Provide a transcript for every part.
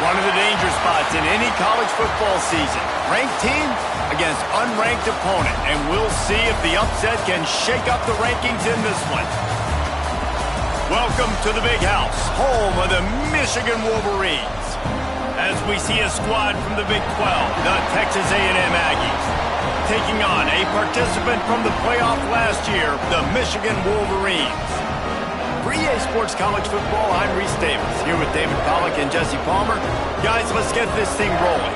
One of the danger spots in any college football season. Ranked team against unranked opponent. And we'll see if the upset can shake up the rankings in this one. Welcome to the Big House, home of the Michigan Wolverines. As we see a squad from the Big 12, the Texas A&M Aggies, taking on a participant from the playoff last year, the Michigan Wolverines. For EA Sports College Football, I'm Reese Davis, here with David Pollack and Jesse Palmer. Guys, let's get this thing rolling.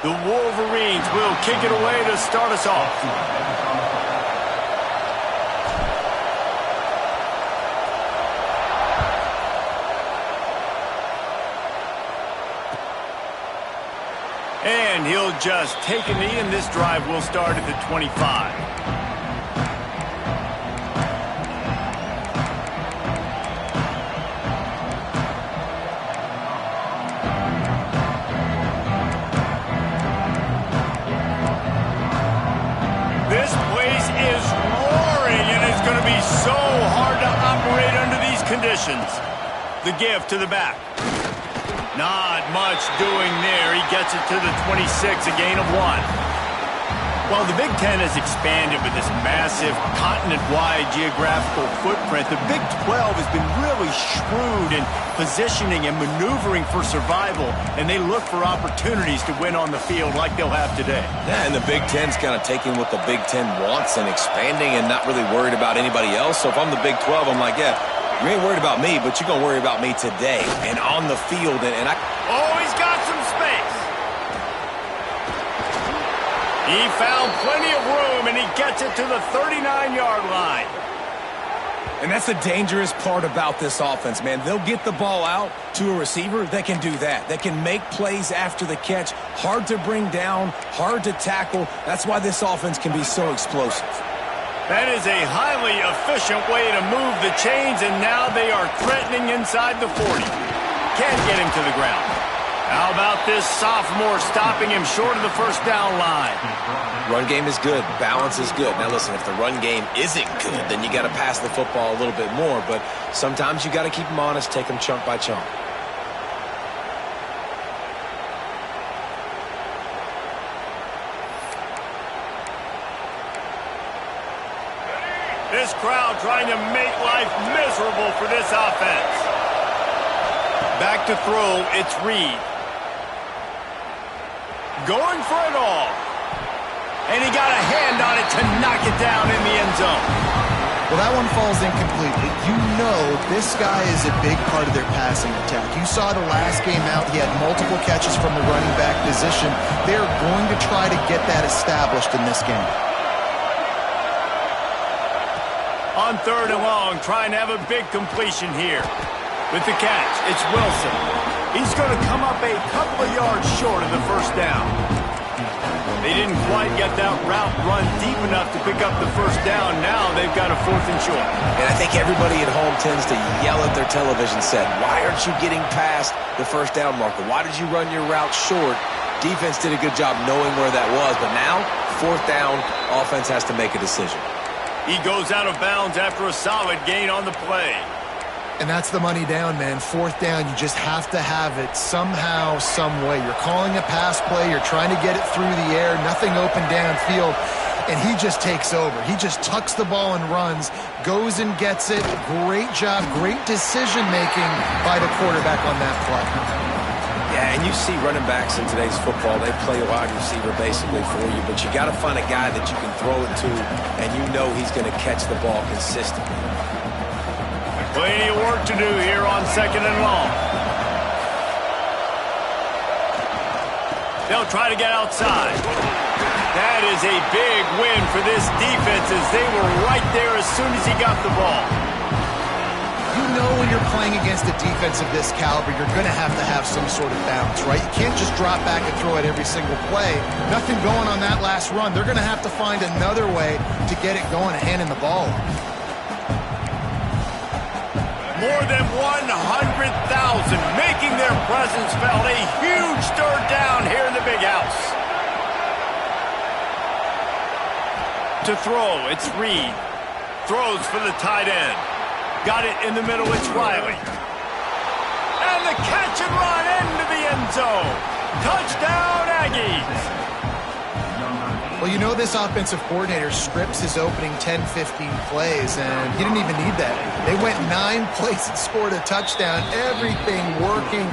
The Wolverines will kick it away to start us off. And he'll just take a knee, and this drive will start at the 25. This place is roaring, and it's going to be so hard to operate under these conditions. The give to the back. Not much doing there. He gets it to the 26, a gain of 1. While the Big Ten has expanded with this massive continent-wide geographical footprint, the Big 12 has been really shrewd in positioning and maneuvering for survival, and they look for opportunities to win on the field like they'll have today. Yeah, and the Big Ten's kind of taking what the Big Ten wants and expanding and not really worried about anybody else. So if I'm the Big 12, I'm like, yeah, You ain't worried about me, but you're going to worry about me today and on the field. And I... Oh, he's got some space. He found plenty of room, and he gets it to the 39-yard line. And that's the dangerous part about this offense, man. They'll get the ball out to a receiver that can do that. That can make plays after the catch. Hard to bring down, hard to tackle. That's why this offense can be so explosive. That is a highly efficient way to move the chains, and now they are threatening inside the 40. Can't get him to the ground. How about this sophomore stopping him short of the first down line? Run game is good. Balance is good. Now, listen, if the run game isn't good, then you got to pass the football a little bit more, but sometimes you got to keep them honest, take them chunk by chunk. This crowd trying to make life miserable for this offense. Back to throw, it's Reed. Going for it all. And he got a hand on it to knock it down in the end zone. Well, that one falls incomplete, but you know this guy is a big part of their passing attack. You saw the last game out, he had multiple catches from the running back position. They're going to try to get that established in this game. On 3rd and long, trying to have a big completion here. With the catch, it's Wilson. He's going to come up a couple of yards short of the first down. They didn't quite get that route run deep enough to pick up the first down. Now they've got a 4th and short. And I think everybody at home tends to yell at their television set, why aren't you getting past the first down marker? Why did you run your route short? Defense did a good job knowing where that was, but now, 4th down, offense has to make a decision. He goes out of bounds after a solid gain on the play. And that's the money down, man. 4th down, you just have to have it somehow, some way. You're calling a pass play. You're trying to get it through the air. Nothing open downfield. And he just takes over. He just tucks the ball and runs, goes and gets it. Great job, great decision-making by the quarterback on that play. Yeah, and you see running backs in today's football, they play a wide receiver basically for you, but you got to find a guy that you can throw it to, and you know he's going to catch the ball consistently. Plenty of work to do here on 2nd and long. They'll try to get outside. That is a big win for this defense as they were right there as soon as he got the ball. You know when you're playing against a defense of this caliber, you're going to have some sort of balance, right? You can't just drop back and throw it every single play. Nothing going on that last run. They're going to have to find another way to get it going and handing the ball off. More than 100,000 making their presence felt. A huge 3rd down here in the big house. To throw, it's Reed. Throws for the tight end. Got it in the middle, it's Riley. And the catch and run into the end zone. Touchdown, Aggies. Well, you know this offensive coordinator scripts his opening 10, 15 plays, and he didn't even need that. They went 9 plays and scored a touchdown, everything working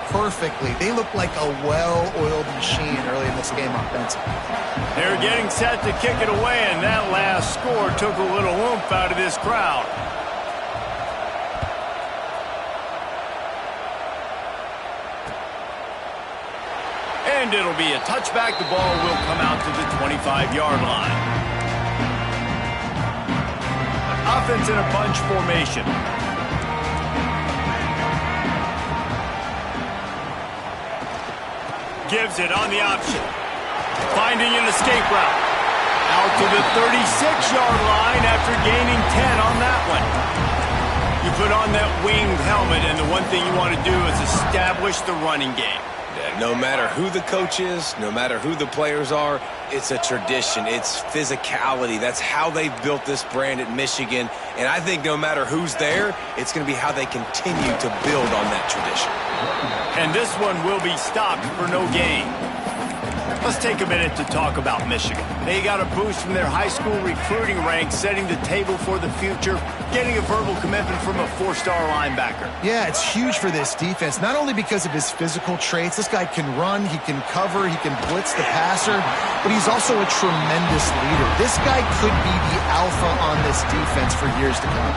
perfectly. They look like a well-oiled machine early in this game offensively. They're getting set to kick it away, and that last score took a little oomph out of this crowd. And it'll be a touchback. The ball will come out to the 25-yard line. Offense in a bunch formation. Gives it on the option. Finding an escape route. Out to the 36-yard line after gaining 10 on that one. You put on that winged helmet, and the one thing you want to do is establish the running game. No matter who the coach is, no matter who the players are, it's a tradition. It's physicality. That's how they've built this brand at Michigan. And I think no matter who's there, it's going to be how they continue to build on that tradition. And this one will be stopped for no gain. Let's take a minute to talk about Michigan. They got a boost from their high school recruiting ranks, setting the table for the future, getting a verbal commitment from a 4-star linebacker. Yeah, it's huge for this defense, not only because of his physical traits. This guy can run, he can cover, he can blitz the passer, but he's also a tremendous leader. This guy could be the alpha on this defense for years to come.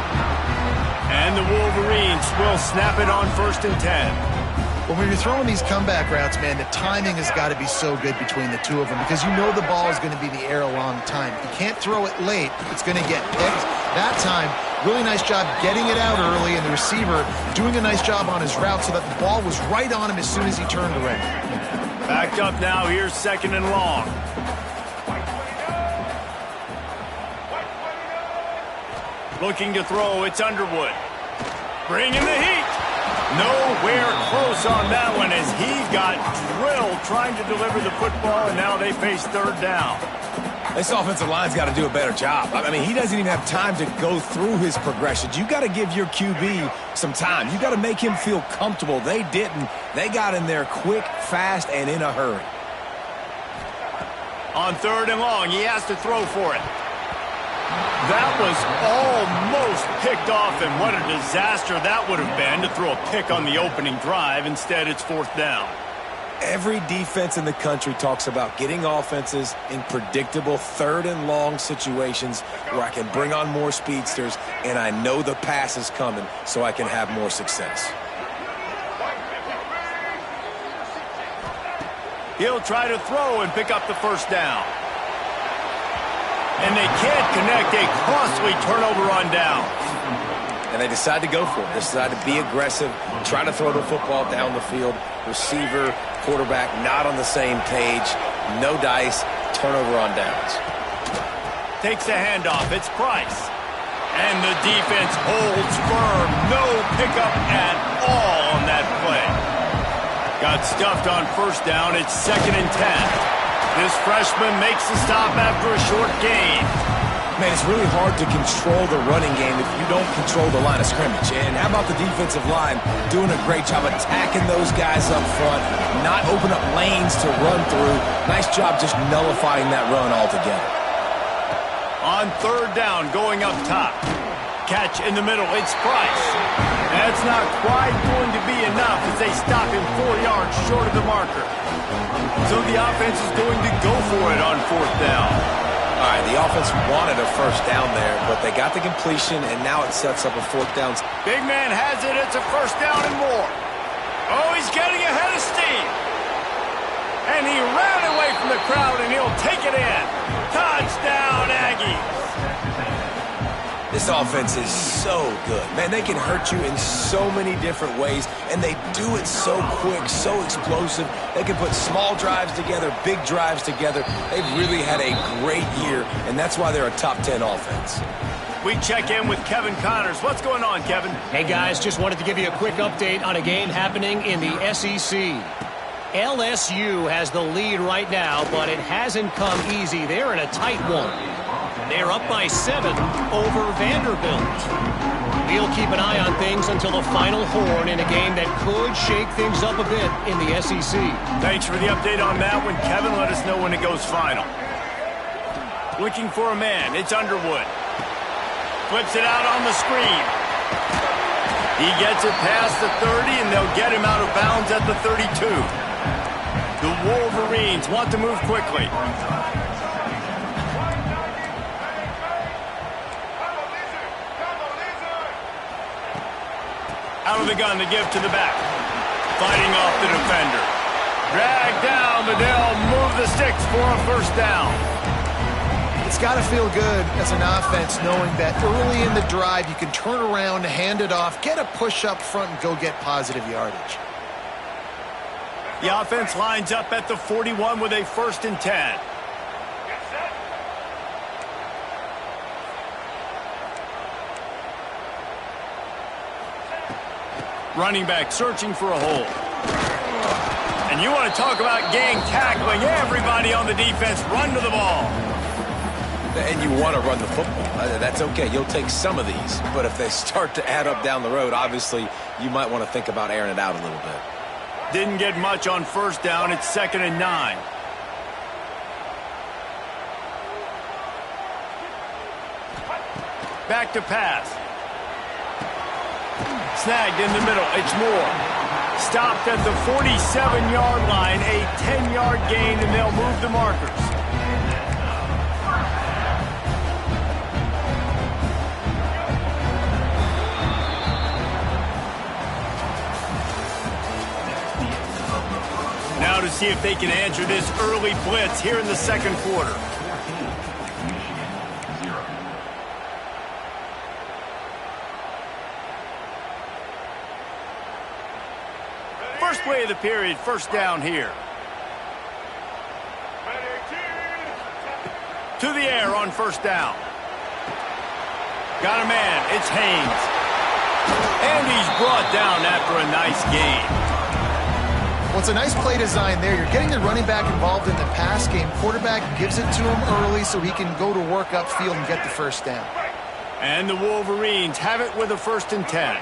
And the Wolverines will snap it on 1st and 10. But when you're throwing these comeback routes, man, the timing has got to be so good between the two of them because you know the ball is going to be in the air a long time. You can't throw it late. It's going to get picked. That time, really nice job getting it out early, and the receiver doing a nice job on his route so that the ball was right on him as soon as he turned around. Backed up now. Here's 2nd and long. Looking to throw. It's Underwood. Bringing the heat. Nowhere close on that one as he got drilled trying to deliver the football, and now they face 3rd down. This offensive line's got to do a better job. I mean, he doesn't even have time to go through his progressions. You got to give your QB some time. You got to make him feel comfortable. They didn't. They got in there quick, fast, and in a hurry. On 3rd and long, he has to throw for it. That was almost picked off, and what a disaster that would have been to throw a pick on the opening drive. Instead, it's 4th down. Every defense in the country talks about getting offenses in predictable 3rd and long situations where I can bring on more speedsters, and I know the pass is coming, so I can have more success. He'll try to throw and pick up the 1st down. And they can't connect. A costly turnover on downs. And they decide to go for it. They decide to be aggressive, try to throw the football down the field. Receiver, quarterback, not on the same page. No dice, turnover on downs. Takes the handoff. It's Price. And the defense holds firm. No pickup at all on that play. Got stuffed on 1st down. It's 2nd and 10. This freshman makes the stop after a short gain. Man, it's really hard to control the running game if you don't control the line of scrimmage. And how about the defensive line doing a great job attacking those guys up front, not open up lanes to run through. Nice job just nullifying that run altogether. On 3rd down, going up top. Catch in the middle. It's Price. That's not quite going to be enough as they stop him 4 yards short of the marker. So the offense is going to go for it on 4th down. All right, the offense wanted a 1st down there, but they got the completion, and now it sets up a 4th down. Big man has it. It's a 1st down and more. Oh, he's getting ahead of steam. And he ran away from the crowd, and he'll take it in. Touchdown, Aggies. This offense is so good. Man, they can hurt you in so many different ways, and they do it so quick, so explosive. They can put small drives together, big drives together. They've really had a great year, and that's why they're a top 10 offense. We check in with Kevin Connors. What's going on, Kevin? Hey, guys, just wanted to give you a quick update on a game happening in the SEC. LSU has the lead right now, but it hasn't come easy. They're in a tight one. They're up by 7 over Vanderbilt. We'll keep an eye on things until the final horn in a game that could shake things up a bit in the SEC. Thanks for the update on that one, Kevin. Let us know when it goes final. Looking for a man. It's Underwood. Flips it out on the screen. He gets it past the 30, and they'll get him out of bounds at the 32. The Wolverines want to move quickly. Out of the gun, the give to the back. Fighting off the defender. Dragged down, but they'll move the sticks for a 1st down. It's got to feel good as an offense knowing that early in the drive you can turn around, hand it off, get a push up front, and go get positive yardage. The offense lines up at the 41 with a 1st and 10. Running back searching for a hole. And you want to talk about gang tackling. Everybody on the defense run to the ball. And you want to run the football. That's okay. You'll take some of these. But if they start to add up down the road, obviously you might want to think about airing it out a little bit. Didn't get much on 1st down. It's 2nd and 9. Back to pass. Snagged in the middle. It's Moore. Stopped at the 47-yard line. A 10-yard gain, and they'll move the markers. Now to see if they can answer this early blitz here in the second quarter. First play of the period, first down here. To the air on first down. Got a man, it's Haynes. And he's brought down after a nice gain. Well, it's a nice play design there. You're getting the running back involved in the pass game. Quarterback gives it to him early so he can go to work upfield and get the first down. And the Wolverines have it with a 1st and 10.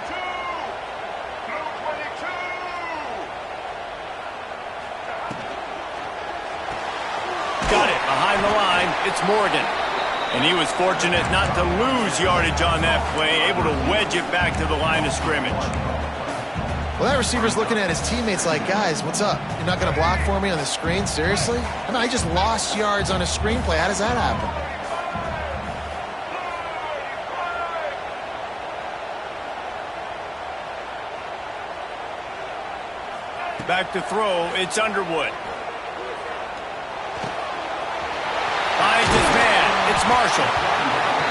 Got it behind the line. It's Morgan. And he was fortunate not to lose yardage on that play, able to wedge it back to the line of scrimmage. Well, that receiver's looking at his teammates like, guys, what's up? You're not going to block for me on the screen? Seriously? I mean, I just lost yards on a screenplay. How does that happen? Back to throw, it's Underwood. Finds his man, it's Marshall.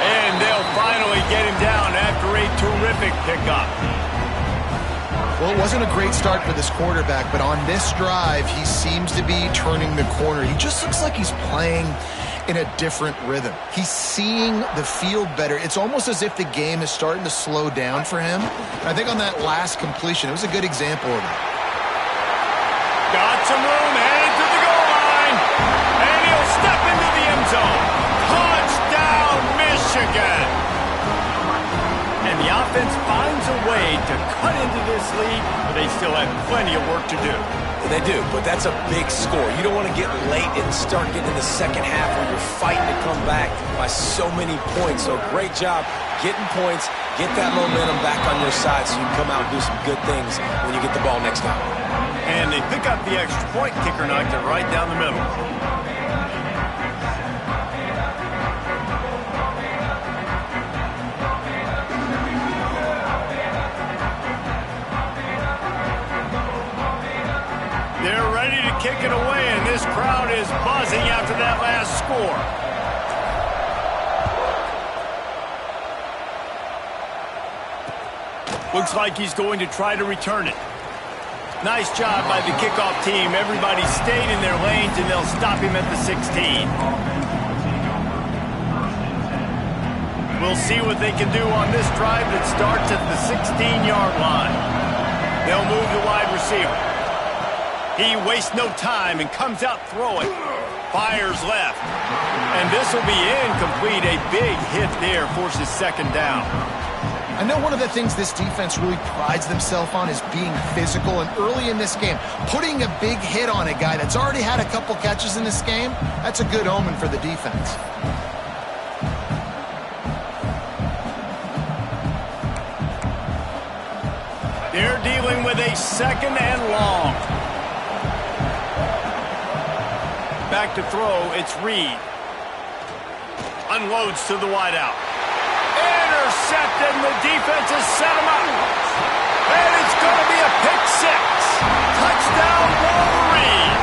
And they'll finally get him down after a terrific pickup. Well, it wasn't a great start for this quarterback, but on this drive, he seems to be turning the corner. He just looks like he's playing in a different rhythm. He's seeing the field better. It's almost as if the game is starting to slow down for him. And I think on that last completion, it was a good example of that. Got some room, headed to the goal line. And he'll step into the end zone. Touchdown, Michigan. And the offense finds a way to cut into this lead, but they still have plenty of work to do. They do, but that's a big score. You don't want to get late and start getting in the second half where you're fighting to come back by so many points. So great job getting points, get that momentum back on your side so you can come out and do some good things when you get the ball next time. And they pick up the extra point. Kicker knocked it right down the middle. They're ready to kick it away, and this crowd is buzzing after that last score. Looks like he's going to try to return it. Nice job by the kickoff team. Everybody stayed in their lanes, and they'll stop him at the 16. We'll see what they can do on this drive that starts at the 16-yard line. They'll move the wide receiver. He wastes no time and comes out throwing. Fires left. And this will be incomplete. A big hit there forces second down. I know one of the things this defense really prides themselves on is being physical. And early in this game, putting a big hit on a guy that's already had a couple catches in this game, that's a good omen for the defense. They're dealing with a second and long. Back to throw, it's Reed. Unloads to the wideout. Intercepted, and the defense has set him up. And it's going to be a pick six. Touchdown, Wolverines.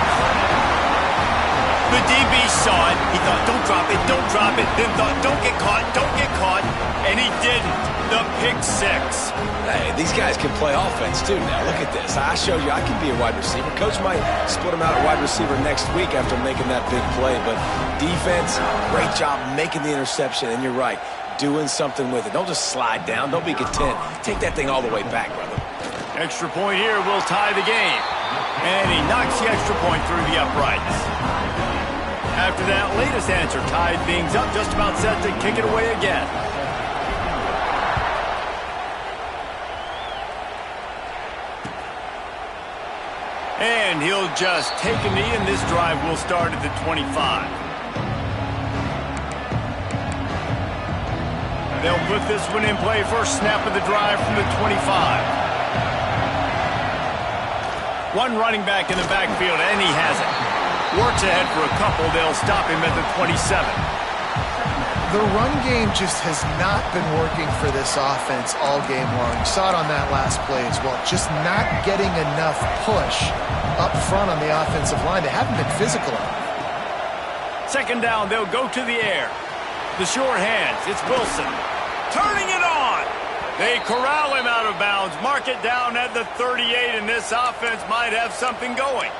The DB saw it. He thought, don't drop it, don't drop it. Then thought, don't get caught, don't get caught. And he didn't. The pick six. Hey, these guys can play offense too now. Look at this. I showed you I can be a wide receiver. Coach might split him out at wide receiver next week after making that big play. But defense, great job making the interception. And you're right, doing something with it. Don't just slide down. Don't be content. Take that thing all the way back, brother. Extra point here will tie the game. And he knocks the extra point through the uprights. After that latest answer tied things up, just about set to kick it away again. And he'll just take a knee, and this drive will start at the 25. They'll put this one in play. First snap of the drive from the 25. One running back in the backfield, and he has it. Works ahead for a couple. They'll stop him at the 27. The run game just has not been working for this offense all game long. You saw it on that last play as well. Just not getting enough push up front on the offensive line. They haven't been physical enough. Second down, they'll go to the air. The short hands, it's Wilson. Turning it on. They corral him out of bounds. Mark it down at the 38, and this offense might have something going.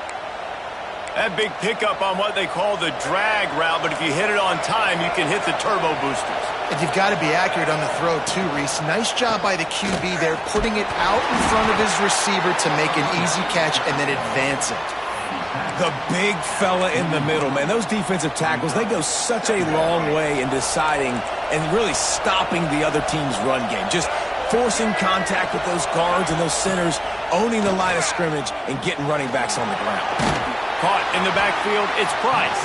That big pickup on what they call the drag route, but if you hit it on time, you can hit the turbo boosters. And you've got to be accurate on the throw too, Reese. Nice job by the QB there, putting it out in front of his receiver to make an easy catch and then advance it. The big fella in the middle, man. Those defensive tackles, they go such a long way in deciding and really stopping the other team's run game. Just forcing contact with those guards and those centers, owning the line of scrimmage, and getting running backs on the ground. Caught in the backfield, it's Price.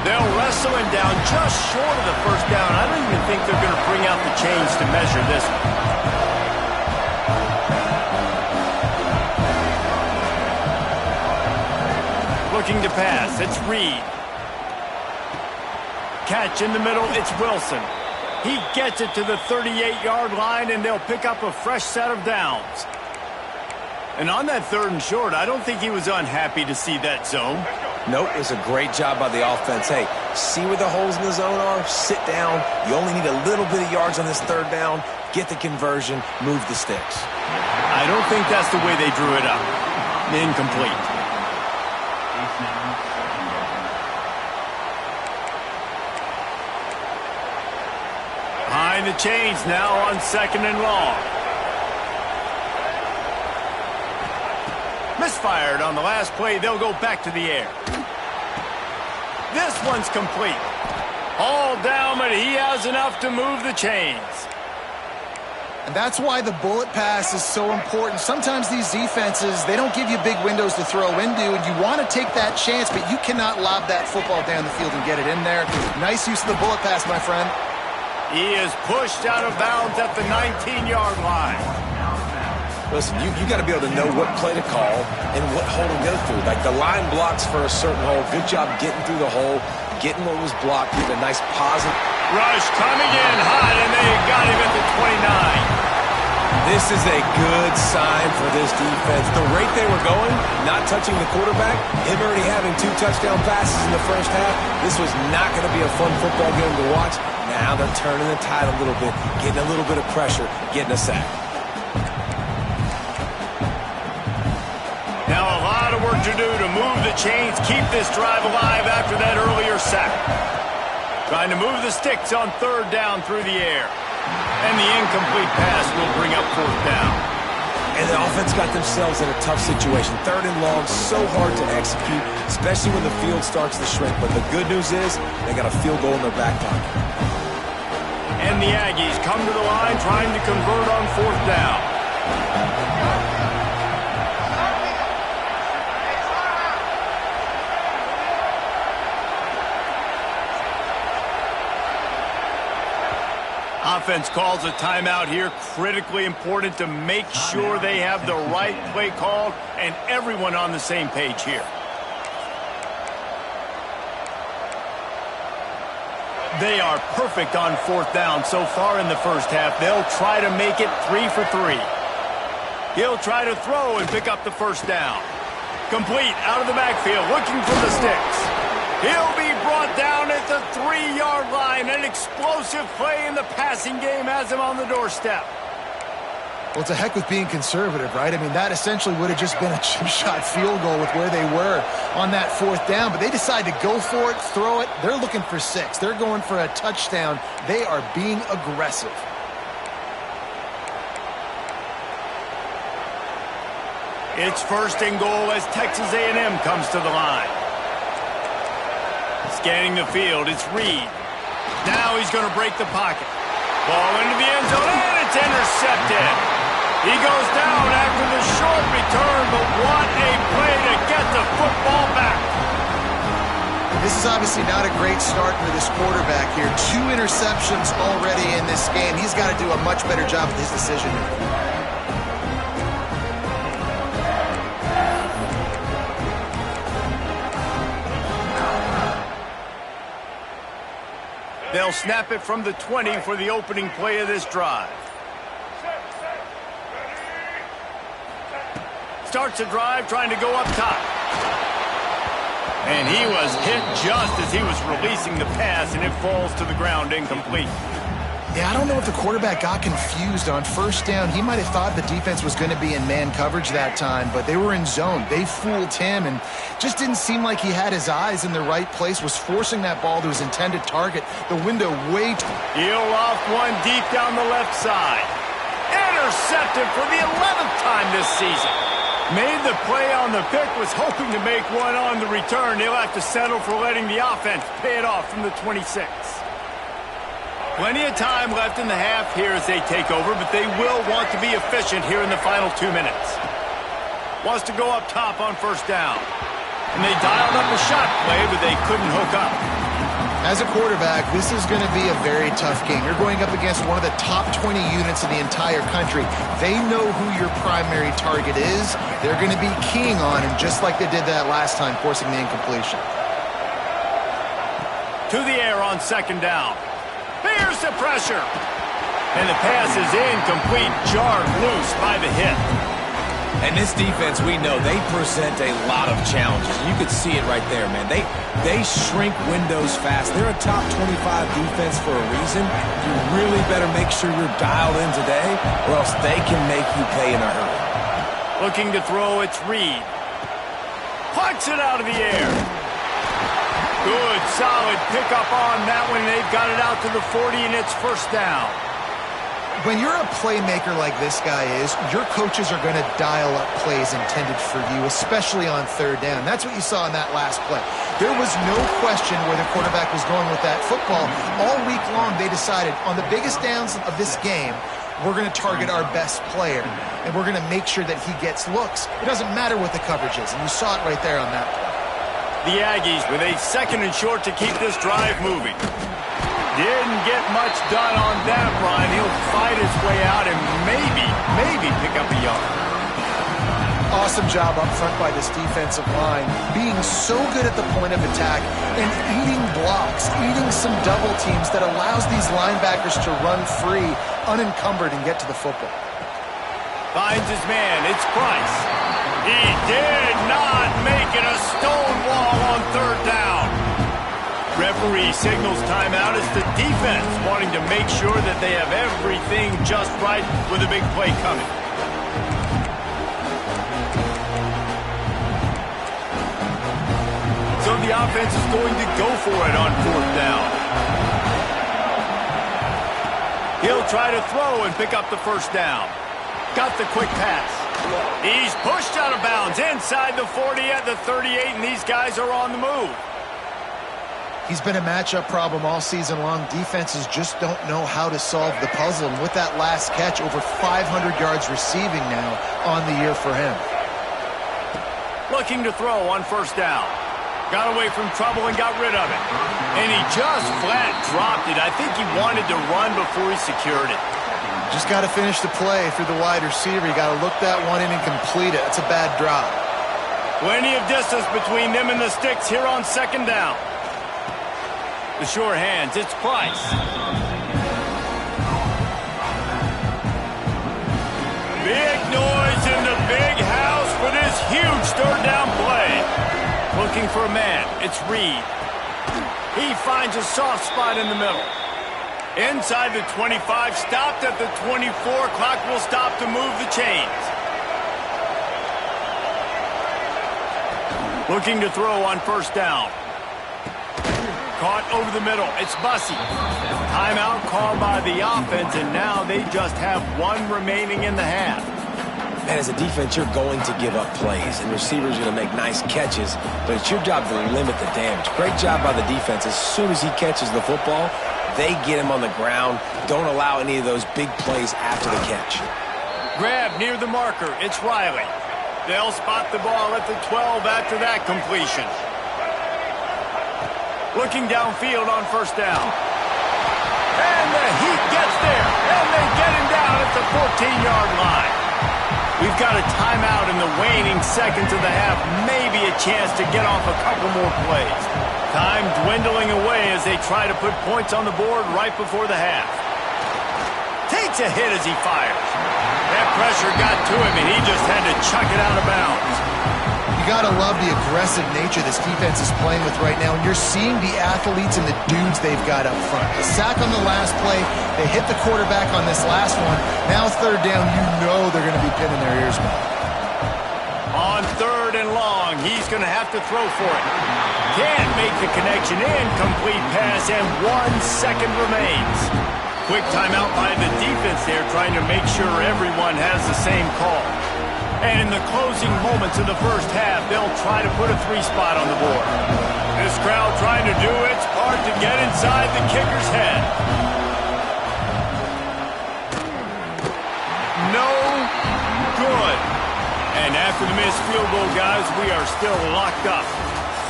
They'll wrestle him down just short of the first down. I don't even think they're going to bring out the chains to measure this one. Looking to pass, it's Reed. Catch in the middle, it's Wilson. He gets it to the 38-yard line, and they'll pick up a fresh set of downs. And on that third and short, I don't think he was unhappy to see that zone. Nope, it was a great job by the offense. Hey, see where the holes in the zone are? Sit down. You only need a little bit of yards on this third down. Get the conversion. Move the sticks. I don't think that's the way they drew it up. Incomplete. Behind the chains now on second and long. Misfired on the last play. They'll go back to the air. This one's complete. All down, but he has enough to move the chains. And that's why the bullet pass is so important. Sometimes these defenses, they don't give you big windows to throw into, and you want to take that chance, but you cannot lob that football down the field and get it in there. Nice use of the bullet pass, my friend. He is pushed out of bounds at the 19-yard line. Listen, you got to be able to know what play to call and what hole to go through. Like the line blocks for a certain hole. Good job getting through the hole, getting what was blocked, getting a nice positive. Rush coming in hot, and they got him at the 29. This is a good sign for this defense. The rate they were going, not touching the quarterback, him already having 2 touchdown passes in the first half, this was not going to be a fun football game to watch. Now they're turning the tide a little bit, getting a little bit of pressure, getting a sack. Now a lot of work to do to move the chains, keep this drive alive after that earlier sack. Trying to move the sticks on third down through the air. And the incomplete pass will bring up fourth down. And the offense got themselves in a tough situation. Third and long, so hard to execute, especially when the field starts to shrink. But the good news is they got a field goal in their back pocket. And the Aggies come to the line trying to convert on fourth down. Offense calls a timeout here. Critically important to make sure they have the right play called and everyone on the same page here. They are perfect on fourth down so far in the first half. They'll try to make it 3 for 3. He'll try to throw and pick up the first down. Complete out of the backfield, looking for the sticks. He'll be brought down at the 3-yard line. An explosive play in the passing game has him on the doorstep. Well, it's a heck with being conservative, right? I mean, that essentially would have just been a chip shot field goal with where they were on that fourth down. But they decide to go for it, throw it. They're looking for 6. They're going for a touchdown. They are being aggressive. It's first and goal as Texas A&M comes to the line. Scanning the field, it's Reed. Now he's going to break the pocket. Ball into the end zone, and it's intercepted. He goes down after the short return, but what a play to get the football back. This is obviously not a great start for this quarterback here. 2 interceptions already in this game. He's got to do a much better job with his decision making. They'll snap it from the 20 for the opening play of this drive. Starts the drive trying to go up top. And he was hit just as he was releasing the pass, and it falls to the ground incomplete. Yeah, I don't know if the quarterback got confused on first down. He might have thought the defense was going to be in man coverage that time, but they were in zone. They fooled him and just didn't seem like he had his eyes in the right place, was forcing that ball to his intended target. The window way too. He'll off one deep down the left side. Intercepted for the 11th time this season. Made the play on the pick, was hoping to make one on the return. He'll have to settle for letting the offense pay it off from the 26. Plenty of time left in the half here as they take over, but they will want to be efficient here in the final 2 minutes. Wants to go up top on first down. And they dialed up a shot play, but they couldn't hook up. As a quarterback, this is going to be a very tough game. You're going up against one of the top 20 units in the entire country. They know who your primary target is. They're going to be keying on him, just like they did that last time, forcing the incompletion. To the air on second down. Here's the pressure. And the pass is incomplete, jarred loose by the hit. And this defense, we know, they present a lot of challenges. You could see it right there, man. They shrink windows fast. They're a top 25 defense for a reason. You really better make sure you're dialed in today, or else they can make you pay in a hurry. Looking to throw, it's Reed. Punts it out of the air. Good, solid pickup on that one. They've got it out to the 40, and it's first down. When you're a playmaker like this guy is, your coaches are going to dial up plays intended for you, especially on third down. That's what you saw in that last play. There was no question where the quarterback was going with that football. All week long, they decided on the biggest downs of this game, we're going to target our best player, and we're going to make sure that he gets looks. It doesn't matter what the coverage is, and you saw it right there on that play. The Aggies with a second and short to keep this drive moving. Didn't get much done on that run. He'll fight his way out and maybe pick up a yard. Awesome job up front by this defensive line, being so good at the point of attack and eating blocks, eating some double teams that allows these linebackers to run free, unencumbered, and get to the football. Finds his man. It's Price. He did not make it a stone wall on third down. Referee signals timeout as the defense wanting to make sure that they have everything just right with a big play coming. So the offense is going to go for it on fourth down. He'll try to throw and pick up the first down. Got the quick pass. He's pushed out of bounds inside the 40 at the 38, and these guys are on the move. He's been a matchup problem all season long. Defenses just don't know how to solve the puzzle. And with that last catch, over 500 yards receiving now on the year for him. Looking to throw on first down. Got away from trouble and got rid of it. And he just flat dropped it. I think he wanted to run before he secured it. Just got to finish the play through the wide receiver. You got to look that one in and complete it. It's a bad drop. Plenty of distance between them and the sticks here on second down. The sure hands, it's Price. Big noise in the big house for this huge third down play. Looking for a man, it's Reed. He finds a soft spot in the middle. Inside the 25, stopped at the 24. Clock will stop to move the chains. Looking to throw on first down. Caught over the middle. It's Bussey. Timeout called by the offense, and now they just have one remaining in the half. And as a defense, you're going to give up plays, and receivers are going to make nice catches, but it's your job to limit the damage. Great job by the defense. As soon as he catches the football, they get him on the ground. Don't allow any of those big plays after the catch. Grab near the marker. It's Riley. They'll spot the ball at the 12 after that completion. Looking downfield on first down. And the Heat gets there. And they get him down at the 14-yard line. We've got a timeout in the waning seconds of the half. Maybe a chance to get off a couple more plays. Time dwindling away as they try to put points on the board right before the half. Takes a hit as he fires. That pressure got to him, and he just had to chuck it out of bounds. You got to love the aggressive nature this defense is playing with right now, and you're seeing the athletes and the dudes they've got up front. A sack on the last play, they hit the quarterback on this last one. Now third down, you know they're going to be pinning their ears back. On third and long, he's going to have to throw for it. Can't make the connection. Incomplete pass, and 1 second remains. Quick timeout by the defense there, trying to make sure everyone has the same call. And in the closing moments of the first half, they'll try to put a 3 spot on the board. This crowd trying to do its part to get inside the kicker's head. No good. And after the missed field goal, guys, we are still locked up.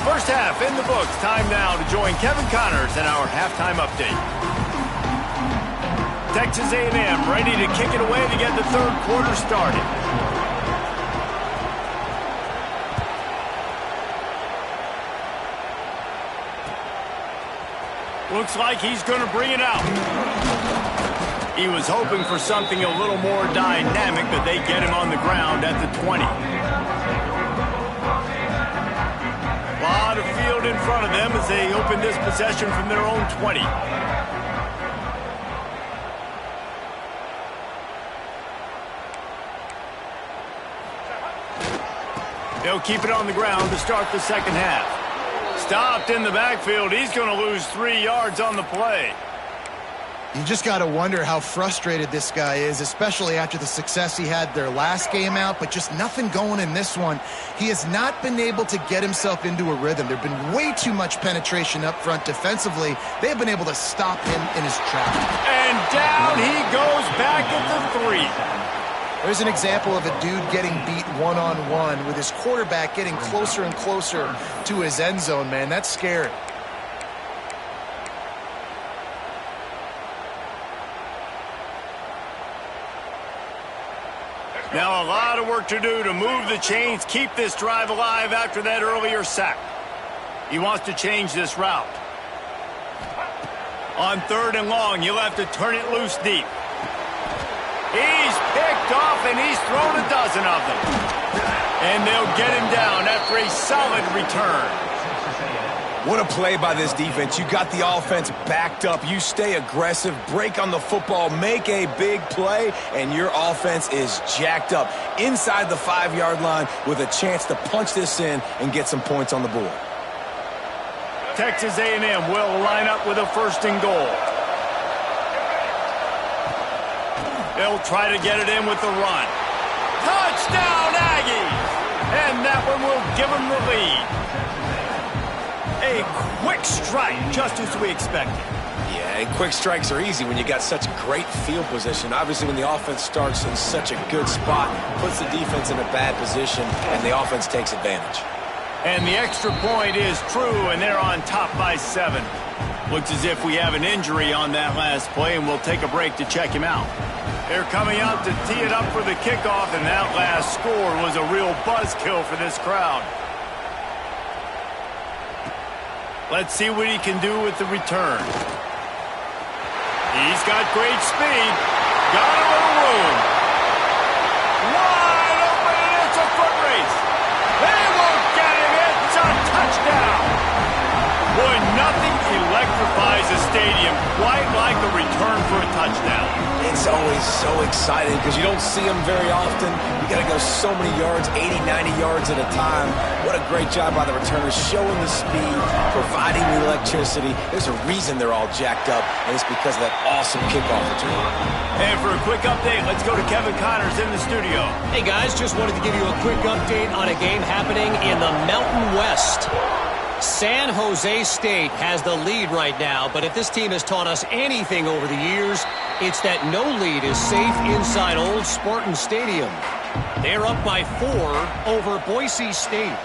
First half in the books. Time now to join Kevin Connors in our halftime update. Texas A&M ready to kick it away to get the third quarter started. Looks like he's going to bring it out. He was hoping for something a little more dynamic, but they get him on the ground at the 20. A lot of field in front of them as they open this possession from their own 20. They'll keep it on the ground to start the second half. Stopped in the backfield. He's going to lose 3 yards on the play. You just got to wonder how frustrated this guy is, especially after the success he had their last game out, but just nothing going in this one. He has not been able to get himself into a rhythm. There's been way too much penetration up front defensively. They've been able to stop him in his tracks. And down he goes back at the 3. There's an example of a dude getting beat one-on-one with his quarterback getting closer and closer to his end zone, man. That's scary. Now a lot of work to do to move the chains, keep this drive alive after that earlier sack. He wants to change this route. On third and long, you'll have to turn it loose deep. He's picked off, and he's thrown a dozen of them. And they'll get him down after a solid return. What a play by this defense. You got the offense backed up. You stay aggressive, break on the football, make a big play, and your offense is jacked up inside the 5-yard line with a chance to punch this in and get some points on the board. Texas A&M will line up with a first and goal. They'll try to get it in with the run. Touchdown, Aggies! And that one will give them the lead. A quick strike, just as we expected. Yeah, and quick strikes are easy when you got such great field position. Obviously, when the offense starts in such a good spot, puts the defense in a bad position, and the offense takes advantage. And the extra point is true, and they're on top by 7. Looks as if we have an injury on that last play, and we'll take a break to check him out. They're coming out to tee it up for the kickoff, and that last score was a real buzzkill for this crowd. Let's see what he can do with the return. He's got great speed. Got a little room. Wide open, and it's a foot race. They won't get him. It's a touchdown. Boy, nothing electrifies a stadium quite like a return for a touchdown. It's always so exciting because you don't see them very often. You got to go so many yards, 80, 90 yards at a time. What a great job by the returners, showing the speed, providing the electricity. There's a reason they're all jacked up, and it's because of that awesome kickoff return. And for a quick update, let's go to Kevin Connors in the studio. Hey, guys, just wanted to give you a quick update on a game happening in the Mountain West. San Jose State has the lead right now, but if this team has taught us anything over the years, it's that no lead is safe inside Old Spartan Stadium. They're up by 4 over Boise State.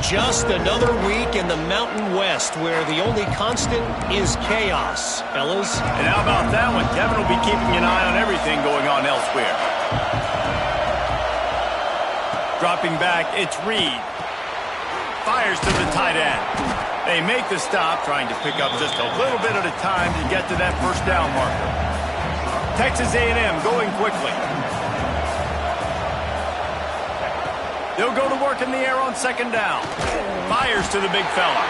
Just another week in the Mountain West where the only constant is chaos, fellas. And how about that one? Kevin will be keeping an eye on everything going on elsewhere. Dropping back, it's Reed. Fires to the tight end. They make the stop, trying to pick up just a little bit at a time to get to that first down marker. Texas A&M going quickly. They'll go to work in the air on second down. Fires to the big fella.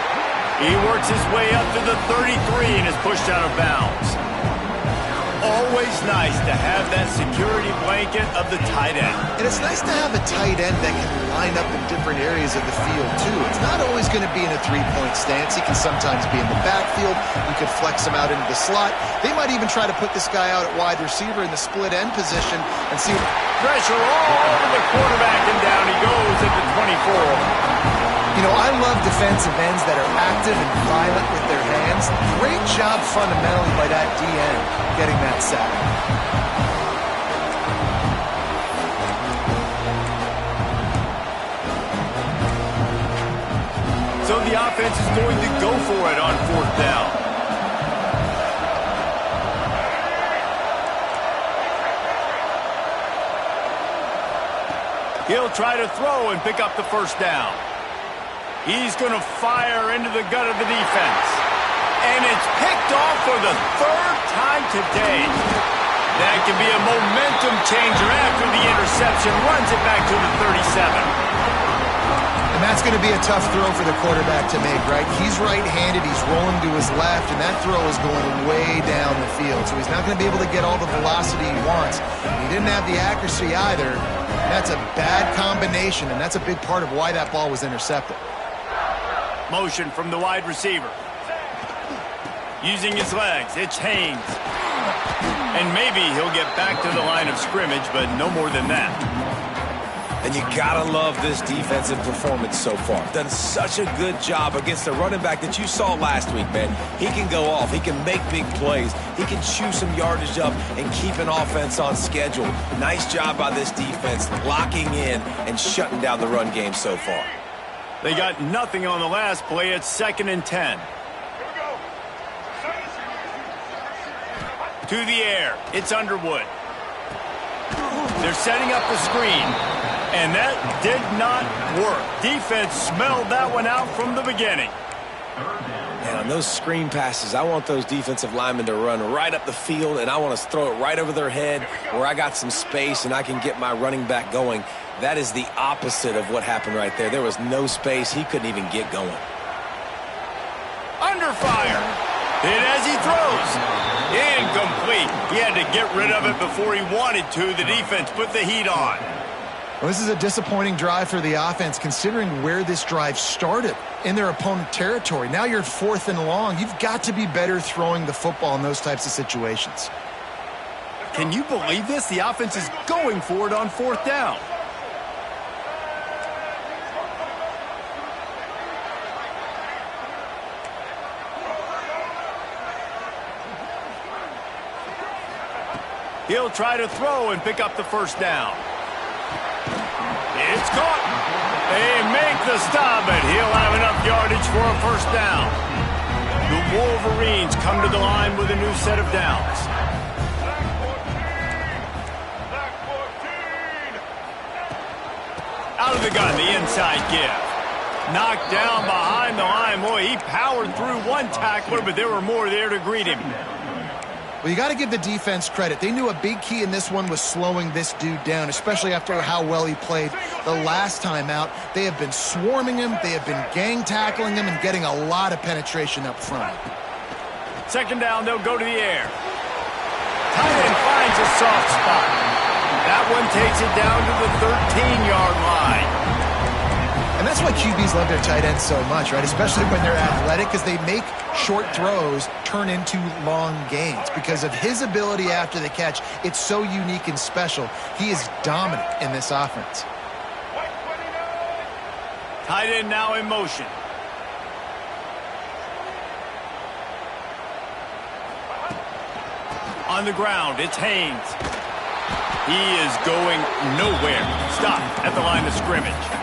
He works his way up to the 33 and is pushed out of bounds. Always nice to have that security blanket of the tight end. And it's nice to have a tight end that can line up in different areas of the field, too. It's not always going to be in a three-point stance. He can sometimes be in the backfield. You could flex him out into the slot. They might even try to put this guy out at wide receiver in the split end position and see. Pressure all over the quarterback, and down he goes at the 24. You know, I love defensive ends that are active and violent with their hands. Great job fundamentally by that DN getting that sack. So the offense is going to go for it on fourth down. He'll try to throw and pick up the first down. He's going to fire into the gut of the defense. And it's picked off for the third time today. That can be a momentum changer after the interception. Runs it back to the 37. And that's going to be a tough throw for the quarterback to make, right? He's right-handed. He's rolling to his left, and that throw is going way down the field. So he's not going to be able to get all the velocity he wants. He didn't have the accuracy either. That's a bad combination, and that's a big part of why that ball was intercepted. Motion from the wide receiver. Using his legs, it's Haynes. And maybe he'll get back to the line of scrimmage, but no more than that. And you gotta love this defensive performance so far. Done such a good job against the running back that you saw last week, man. He can go off. He can make big plays. He can chew some yardage up and keep an offense on schedule. Nice job by this defense locking in and shutting down the run game so far. They got nothing on the last play. It's 2nd and 10. To the air. It's Underwood. They're setting up the screen. And that did not work. Defense smelled that one out from the beginning. And on those screen passes, I want those defensive linemen to run right up the field, and I want to throw it right over their head where I got some space and I can get my running back going. That is the opposite of what happened right there. There was no space. He couldn't even get going. Under fire. Hit as he throws. Incomplete. He had to get rid of it before he wanted to. The defense put the heat on. Well, this is a disappointing drive for the offense, considering where this drive started, in their opponent territory. Now you're 4th and long. You've got to be better throwing the football in those types of situations. Can you believe this? The offense is going for it on 4th down. He'll try to throw and pick up the first down. It's caught. They make the stop, and he'll have enough yardage for a first down. The Wolverines come to the line with a new set of downs. Out of the gun, the inside give. Knocked down behind the line. Boy, he powered through one tackler, but there were more there to greet him. Well, you got to give the defense credit. They knew a big key in this one was slowing this dude down, especially after how well he played the last time out. They have been swarming him. They have been gang tackling him and getting a lot of penetration up front. 2nd down, they'll go to the air. Tight end finds a soft spot. That one takes it down to the 13-yard line. And that's why QBs love their tight ends so much, right? Especially when they're athletic, because they make short throws turn into long gains. Because of his ability after the catch, it's so unique and special. He is dominant in this offense. Tight end now in motion. On the ground, it's Haynes. He is going nowhere. Stop at the line of scrimmage.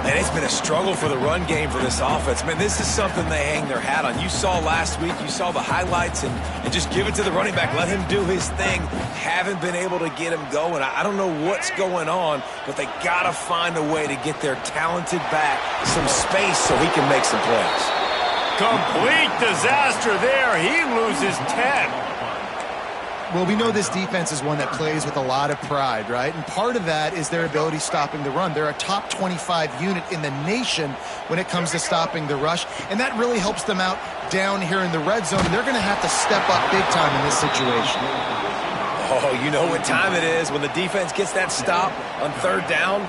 And it's been a struggle for the run game for this offense. Man, this is something they hang their hat on. You saw last week, you saw the highlights, and just give it to the running back. Let him do his thing. Haven't been able to get him going. I don't know what's going on, but they got to find a way to get their talented back some space so he can make some plays. Complete disaster there. He loses 10. Well, we know this defense is one that plays with a lot of pride, right? And part of that is their ability stopping the run. They're a top 25 unit in the nation when it comes to stopping the rush, and that really helps them out down here in the red zone. And they're going to have to step up big time in this situation. Oh, you know what time it is when the defense gets that stop on third down.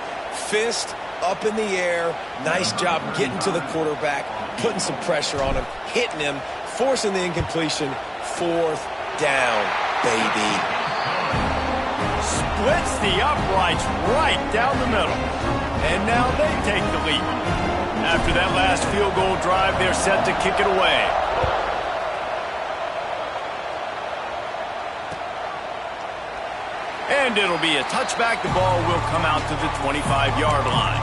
Fist up in the air. Nice job getting to the quarterback, putting some pressure on him, hitting him, forcing the incompletion. Fourth down, baby. Splits the uprights right down the middle. And now they take the lead. After that last field goal drive, they're set to kick it away. And it'll be a touchback. The ball will come out to the 25-yard line.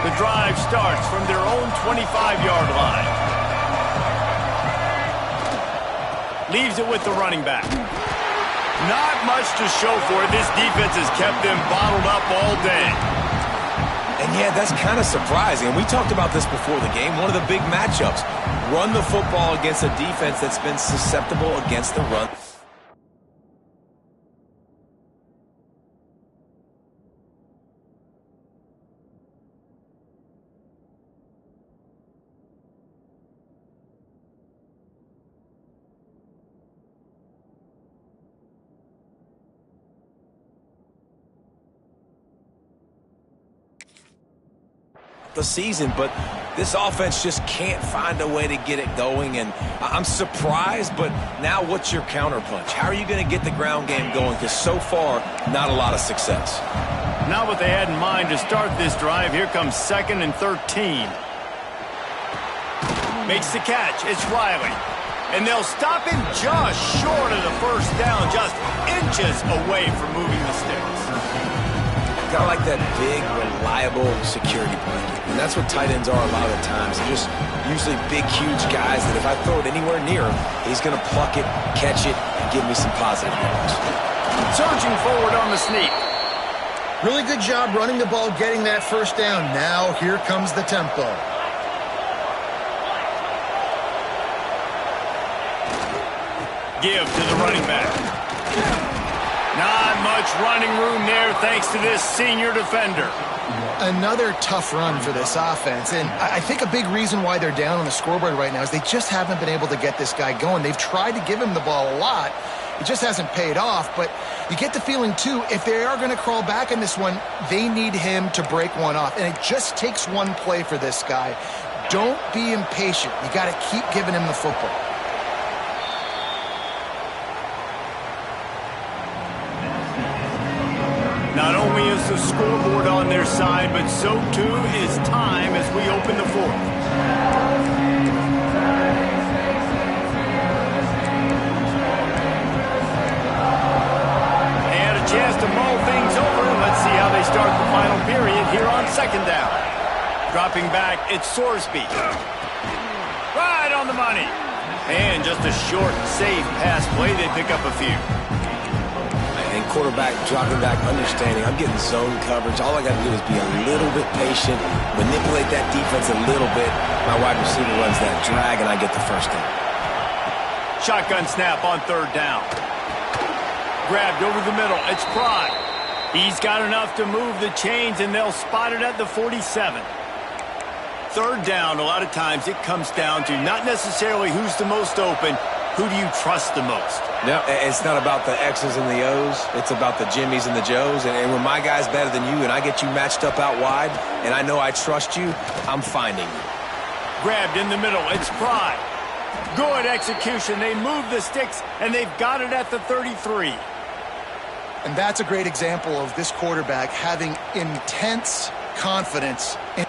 The drive starts from their own 25-yard line. Leaves it with the running back. Not much to show for it. This defense has kept them bottled up all day. And yeah, that's kind of surprising. And we talked about this before the game. One of the big matchups. Run the football against a defense that's been susceptible against the run. The season, but this offense just can't find a way to get it going, and I'm surprised, but now what's your counterpunch? How are you going to get the ground game going? Because so far, not a lot of success. Not what they had in mind to start this drive. Here comes 2nd and 13. Makes the catch. It's Riley. And they'll stop him just short of the first down, just inches away from moving the sticks. Kind of like that big, reliable security blanket. And that's what tight ends are a lot of the times. They're just usually big, huge guys that if I throw it anywhere near him, he's going to pluck it, catch it, and give me some positive yards. Surging forward on the sneak. Really good job running the ball, getting that first down. Now here comes the tempo. Give to the running back. Not much running room there thanks to this senior defender. Another tough run for this offense, and I think a big reason why they're down on the scoreboard right now is they just haven't been able to get this guy going. They've tried to give him the ball a lot. It just hasn't paid off, but you get the feeling, too, if they are going to crawl back in this one, they need him to break one off, and it just takes one play for this guy. Don't be impatient. You got to keep giving him the football. Not only is the scoreboard on their side, but so too is time as we open the fourth. And a chance to mull things over. Let's see how they start the final period here on 2nd down. Dropping back, it's Sorsby. Right on the money. And just a short, safe pass play. They pick up a few. And quarterback dropping back, understanding I'm getting zone coverage. All I got to do is be a little bit patient, manipulate that defense a little bit. My wide receiver runs that drag, and I get the first down. Shotgun snap on 3rd down. Grabbed over the middle. It's Pride. He's got enough to move the chains, and they'll spot it at the 47. 3rd down, a lot of times it comes down to not necessarily who's the most open, who do you trust the most? No, it's not about the X's and the O's. It's about the Jimmys and the Joes. And when my guy's better than you and I get you matched up out wide and I know I trust you, I'm finding you. Grabbed in the middle. It's Pride. Good execution. They move the sticks, and they've got it at the 33. And that's a great example of this quarterback having intense confidence in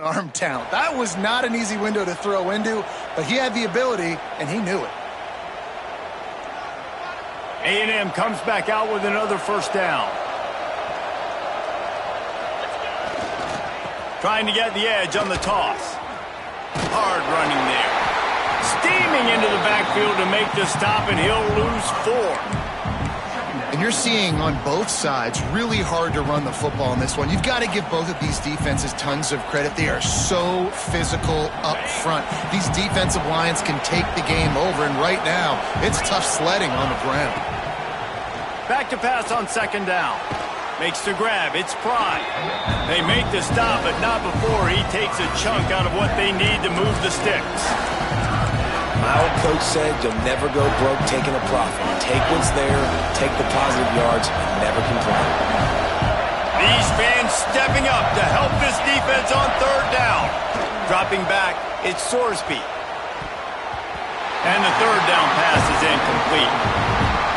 Arm talent. That was not an easy window to throw into, but he had the ability, and he knew it. A&M comes back out with another first down. Trying to get the edge on the toss. Hard running there. Steaming into the backfield to make the stop, and he'll lose 4. And you're seeing on both sides really hard to run the football in this one. You've got to give both of these defenses tons of credit. They are so physical up front. These defensive lines can take the game over, and right now, it's tough sledding on the ground. Back to pass on second down. Makes the grab. It's Prime. They make the stop, but not before he takes a chunk out of what they need to move the sticks. My old coach said you'll never go broke taking a profit. Take what's there, take the positive yards, and never complain. These fans stepping up to help this defense on third down. Dropping back, it's Sorsby. And the third down pass is incomplete.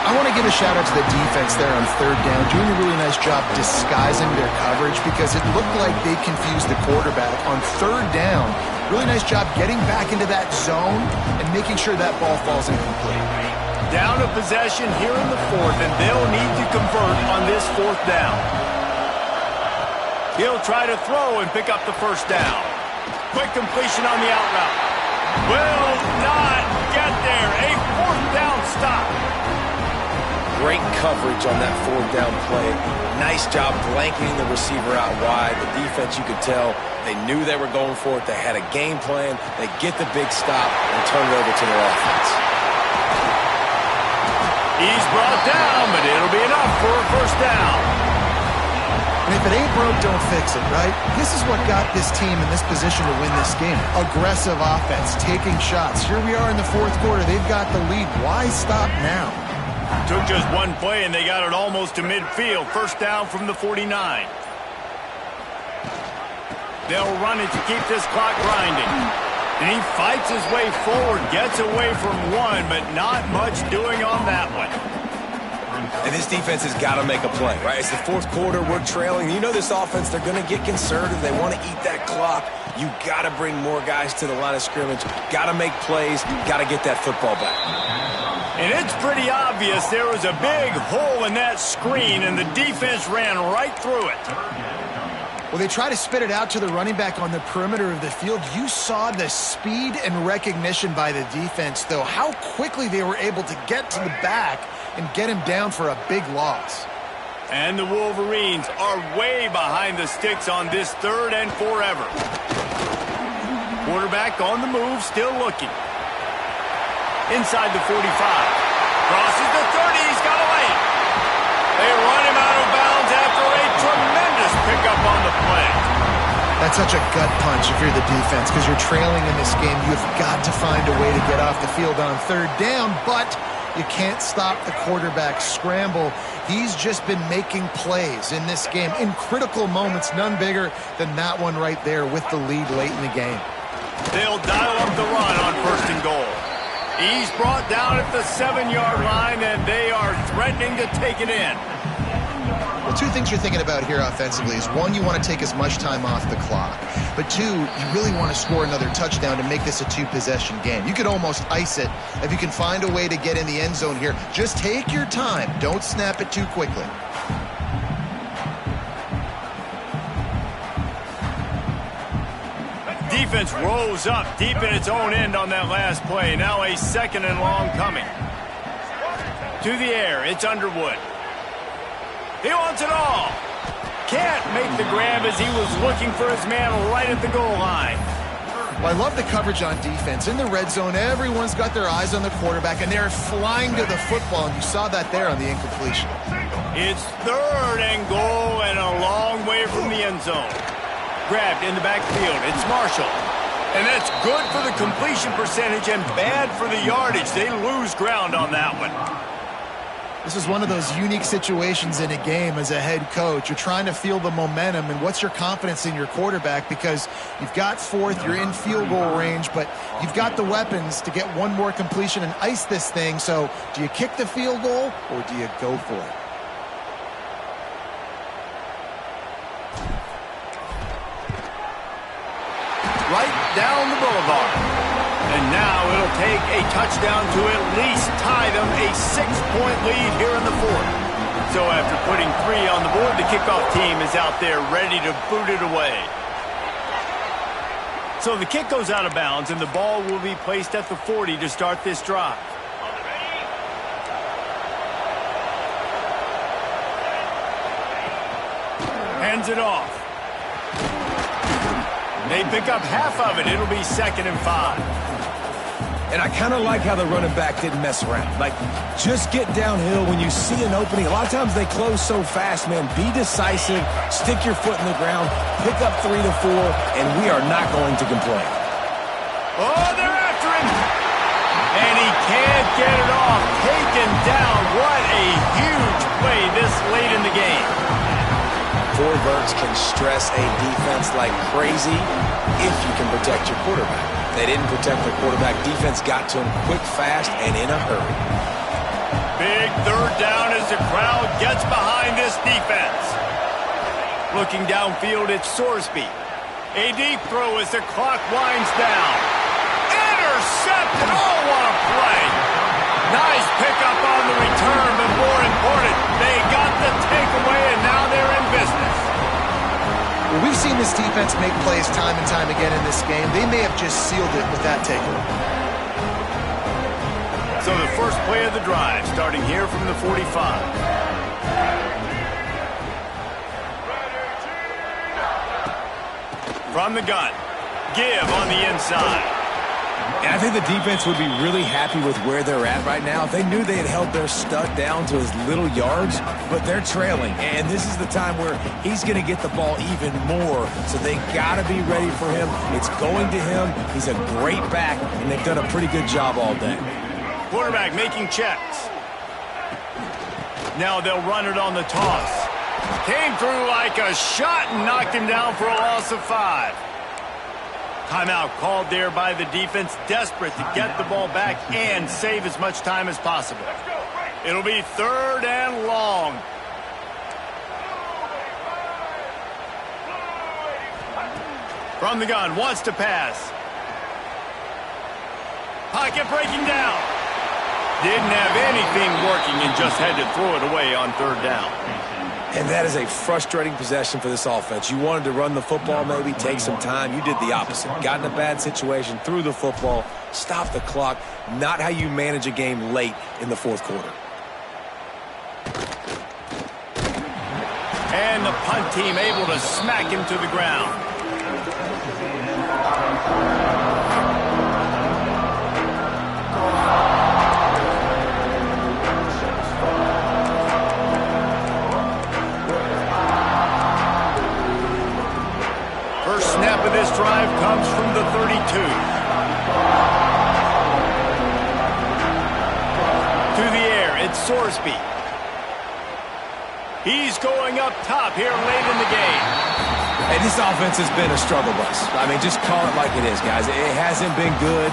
I want to give a shout-out to the defense there on third down, doing a really nice job disguising their coverage because it looked like they confused the quarterback on third down. Really nice job getting back into that zone and making sure that ball falls incomplete. Down a possession here in the fourth, and they'll need to convert on this fourth down. He'll try to throw and pick up the first down. Quick completion on the out route. Will not get there. A fourth down stop. Great coverage on that fourth down play. Nice job blanketing the receiver out wide. The defense, you could tell, they knew they were going for it. They had a game plan. They get the big stop and turn it over to their offense. He's brought down, but it'll be enough for a first down. And if it ain't broke, don't fix it, right? This is what got this team in this position to win this game. Aggressive offense, taking shots. Here we are in the fourth quarter. They've got the lead. Why stop now? Took just one play, and they got it almost to midfield. First down from the 49. They'll run it to keep this clock grinding. And he fights his way forward, gets away from one, but not much doing on that one. And this defense has got to make a play, right? It's the fourth quarter. We're trailing. You know this offense, they're going to get conservative. They want to eat that clock. You got to bring more guys to the line of scrimmage. Got to make plays. Got to get that football back. And it's pretty obvious there was a big hole in that screen, and the defense ran right through it. Well, they try to spit it out to the running back on the perimeter of the field. You saw the speed and recognition by the defense, though, how quickly they were able to get to the back and get him down for a big loss. And the Wolverines are way behind the sticks on this third and forever. Quarterback on the move, still looking. Inside the 45. Crosses the 30. He's got a lane. They run him out of bounds after a tremendous pickup on the play. That's such a gut punch if you're the defense because you're trailing in this game. You've got to find a way to get off the field on third down, but you can't stop the quarterback scramble. He's just been making plays in this game in critical moments, none bigger than that one right there with the lead late in the game. They'll dial up the run on first and goal. He's brought down at the 7-yard line, and they are threatening to take it in. Well, two things you're thinking about here offensively is, one, you want to take as much time off the clock. But two, you really want to score another touchdown to make this a two-possession game. You could almost ice it if you can find a way to get in the end zone here. Just take your time. Don't snap it too quickly. Defense rose up deep in its own end on that last play. Now a second and long coming. To the air, it's Underwood. He wants it all. Can't make the grab as he was looking for his man right at the goal line. Well, I love the coverage on defense. In the red zone, everyone's got their eyes on the quarterback, and they're flying to the football, and you saw that there on the incompletion. It's third and goal and a long way from the end zone. Grabbed in the backfield. It's Marshall. And that's good for the completion percentage and bad for the yardage. They lose ground on that one. This is one of those unique situations in a game as a head coach. You're trying to feel the momentum, and what's your confidence in your quarterback? Because you've got fourth, you're in field goal range, but you've got the weapons to get one more completion and ice this thing. So do you kick the field goal or do you go for it? down the boulevard. And now it'll take a touchdown to at least tie them a 6-point lead here in the fourth. So after putting 3 on the board, the kickoff team is out there ready to boot it away. So the kick goes out of bounds, and the ball will be placed at the 40 to start this drive. Hands it off. They pick up half of it. It'll be 2nd and 5. And I kind of like how the running back didn't mess around. Like, just get downhill when you see an opening. A lot of times they close so fast, man. Be decisive, stick your foot in the ground, pick up 3 to 4, and we are not going to complain. Oh, they're after him. And he can't get it off. Taken down. What a huge play this late in the game. Forwards can stress a defense like crazy if you can protect your quarterback. They didn't protect their quarterback. Defense got to him quick, fast, and in a hurry. Big 3rd down as the crowd gets behind this defense. Looking downfield, it's Sorsby. A deep throw as the clock winds down. Intercepted! Oh, what a play! Nice pickup on the return, but more important, they got the takeaway, and now they're in business. Well, we've seen this defense make plays time and time again in this game. They may have just sealed it with that takeaway. So the first play of the drive, starting here from the 45. From the gun. Give on the inside. And I think the defense would be really happy with where they're at right now. They knew they had held their stud down to as little yards, but they're trailing. And this is the time where he's going to get the ball even more. So they got to be ready for him. It's going to him. He's a great back, and they've done a pretty good job all day. Quarterback making checks. Now they'll run it on the toss. Came through like a shot and knocked him down for a loss of 5. Timeout called there by the defense, desperate to get the ball back and save as much time as possible. It'll be 3rd and long. From the gun, wants to pass. Pocket breaking down. Didn't have anything working and just had to throw it away on 3rd down. And that is a frustrating possession for this offense. You wanted to run the football, maybe take some time. You did the opposite. Got in a bad situation, threw the football, stopped the clock. Not how you manage a game late in the 4th quarter. And the punt team able to smack him to the ground. First snap of this drive comes from the 32. To the air, it's Sorsby. He's going up top here late in the game. Hey, this offense has been a struggle bus. I mean, just call it like it is, guys. It hasn't been good,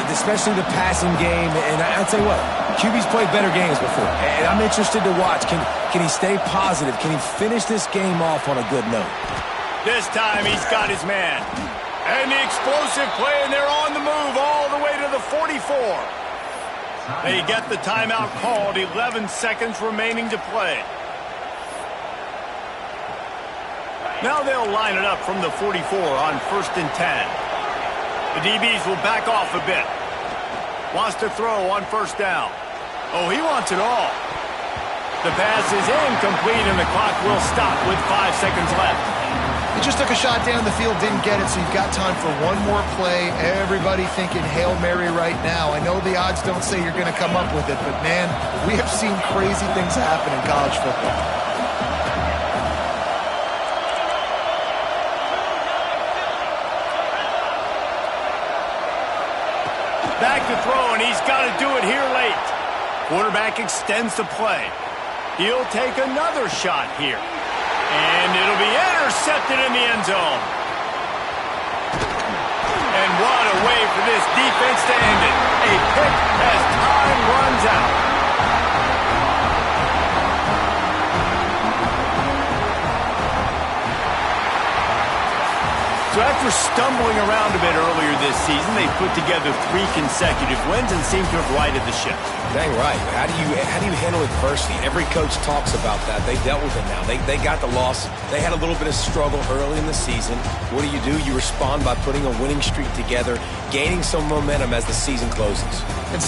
especially the passing game. And I'll tell you what, QB's played better games before. And I'm interested to watch. Can he stay positive? Can he finish this game off on a good note? This time he's got his man. And the explosive play, and they're on the move all the way to the 44. They get the timeout called, 11 seconds remaining to play. Now they'll line it up from the 44 on 1st and 10. The DBs will back off a bit. Wants to throw on 1st down. Oh, he wants it all. The pass is incomplete, and the clock will stop with 5 seconds left. He just took a shot down the field, didn't get it, so you've got time for one more play. Everybody thinking Hail Mary right now. I know the odds don't say you're going to come up with it, but, man, we have seen crazy things happen in college football. Back to throw, and he's got to do it here late. Quarterback extends the play. He'll take another shot here. And it'll be intercepted in the end zone. And what a way for this defense to end it. A pick as time runs out. So So after stumbling around a bit earlier this season, they put together 3 consecutive wins and seem to have righted the ship. Dang right. How do you handle adversity? Every coach talks about that. They dealt with it now. They got the loss. They had a little bit of struggle early in the season. What do? You respond by putting a winning streak together, gaining some momentum as the season closes. And